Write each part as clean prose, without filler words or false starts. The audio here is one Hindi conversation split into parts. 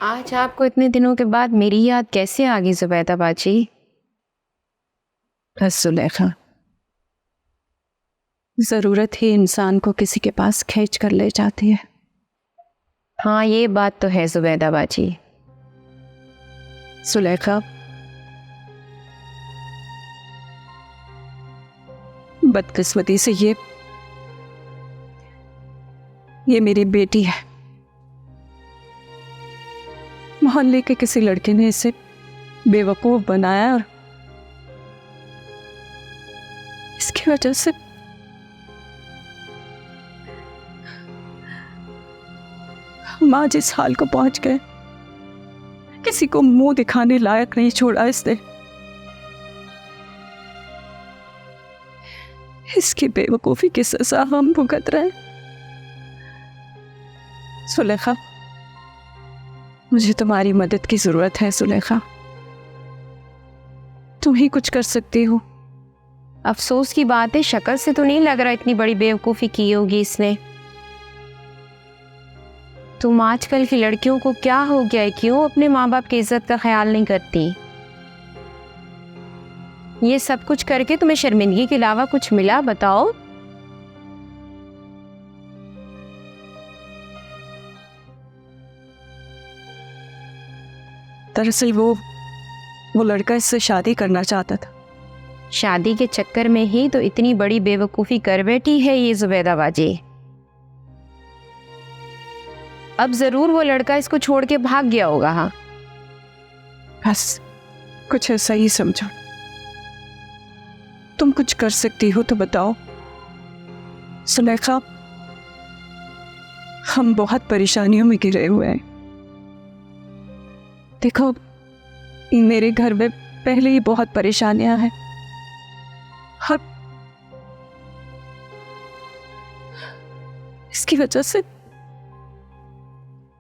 आज आपको इतने दिनों के बाद मेरी याद कैसे आ गई जुबैदा बाजी? बस सुलेखा, जरूरत ही इंसान को किसी के पास खींच कर ले जाती है। हाँ, ये बात तो है जुबैदा बाजी। सुलेखा, बदकिस्मती से ये मेरी बेटी है। मोहल्ले के किसी लड़के ने इसे बेवकूफ बनाया और इसकी वजह से हम आज इस हाल को पहुंच गए। किसी को मुंह दिखाने लायक नहीं छोड़ा इसने। इसकी बेवकूफी की सजा हम भुगत रहे हैं। सुलेखा, मुझे तुम्हारी मदद की जरूरत है। सुलेखा, तुम ही कुछ कर सकती हो। अफसोस की बात है, शक्ल से तो नहीं लग रहा इतनी बड़ी बेवकूफ़ी की होगी इसने। तुम आजकल की लड़कियों को क्या हो गया है, क्यों अपने माँ बाप की इज्जत का ख्याल नहीं करती? ये सब कुछ करके तुम्हें शर्मिंदगी के अलावा कुछ मिला? बताओ। दरअसल वो लड़का इससे शादी करना चाहता था। शादी के चक्कर में ही तो इतनी बड़ी बेवकूफ़ी कर बैठी है ये जुबैदा बाजी। अब जरूर वो लड़का इसको छोड़ के भाग गया होगा। हाँ, बस कुछ ऐसा ही समझो। तुम कुछ कर सकती हो तो बताओ। सुलेखा, हम बहुत परेशानियों में घिरे हुए हैं। देखो, मेरे घर में पहले ही बहुत परेशानियां हैं और इसकी वजह से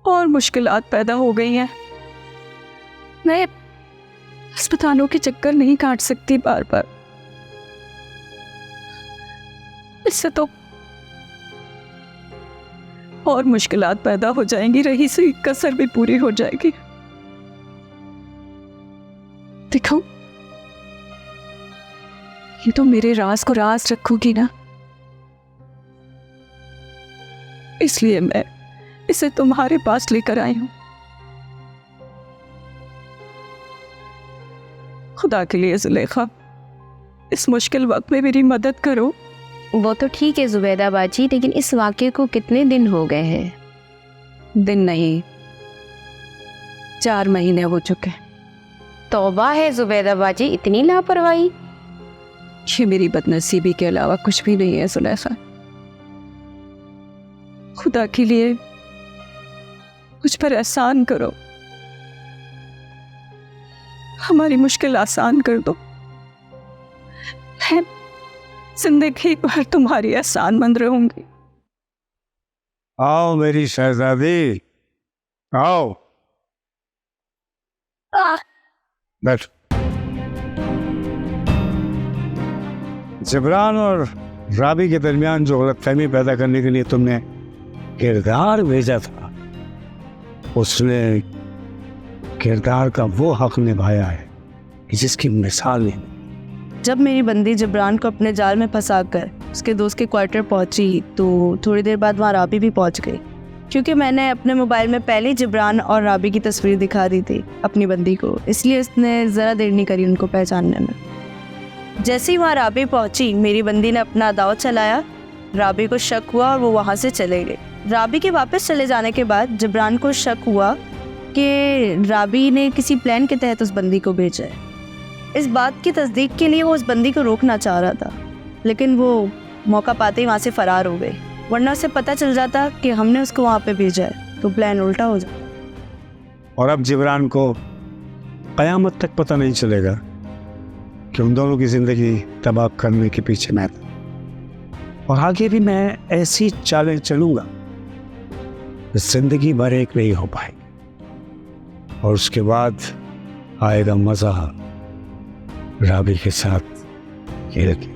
और मुश्किलात पैदा हो गई हैं। मैं अस्पतालों के चक्कर नहीं काट सकती बार बार। इससे तो और मुश्किलात पैदा हो जाएंगी, रही सी कसर भी पूरी हो जाएगी। देखो, ये तो मेरे राज को राज रखोगी ना, इसलिए मैं इसे तुम्हारे पास लेकर आई हूं। खुदा के लिए जुलेखा, इस मुश्किल वक्त में मेरी मदद करो। वो तो ठीक है जुबैदा बाजी, लेकिन इस वाक़े को कितने दिन हो गए हैं? दिन नहीं, 4 महीने हो चुके हैं। तौबा है जुबैदा बाजी, इतनी लापरवाही। ये मेरी बदनसीबी के अलावा कुछ भी नहीं है जुलेखा। खुदा के लिए मुझ पर एहसान करो, हमारी मुश्किल आसान कर दो। मैं जिंदगी भर तुम्हारी एहसानमंद रहूंगी। आओ मेरी शहजादी, आओ बैठ। जिब्रान और राबी के दरमियान जो गलतफहमी पैदा करने के लिए तुमने किरदार भेजा था, उसने किरदार का वो हक निभाया है कि जिसकी मिसाल नहीं। जब मेरी बंदी जिब्रान को अपने जाल में फंसाकर उसके दोस्त के क्वार्टर पहुंची तो थोड़ी देर बाद वहाँ राबी भी पहुंच गई, क्योंकि मैंने अपने मोबाइल में पहले ही जिब्रान और राबी की तस्वीर दिखा दी थी अपनी बंदी को, इसलिए उसने ज़रा देर नहीं करी उनको पहचानने में। जैसे ही वहाँ राबी पहुंची, मेरी बंदी ने अपना दाव चलाया। राबी को शक हुआ और वो वहाँ से चले गए। राबी के वापस चले जाने के बाद जिब्रान को शक हुआ कि राबी ने किसी प्लान के तहत उस बंदी को भेजा है। इस बात की तस्दीक के लिए वो उस बंदी को रोकना चाह रहा था, लेकिन वो मौका पाते ही वहाँ से फरार हो गए। वरना उसे पता चल जाता कि हमने उसको वहाँ पे भेजा है तो प्लान उल्टा हो जाता। और अब जिब्रान को क़यामत तक पता नहीं चलेगा कि उन दोनों की ज़िंदगी तबाह करने के पीछे मैं था। और आगे भी मैं ऐसी चालें चलूँगा, ज़िंदगी भर एक नहीं हो पाएगी। और उसके बाद आएगा मज़ा राबी के साथ खेल के।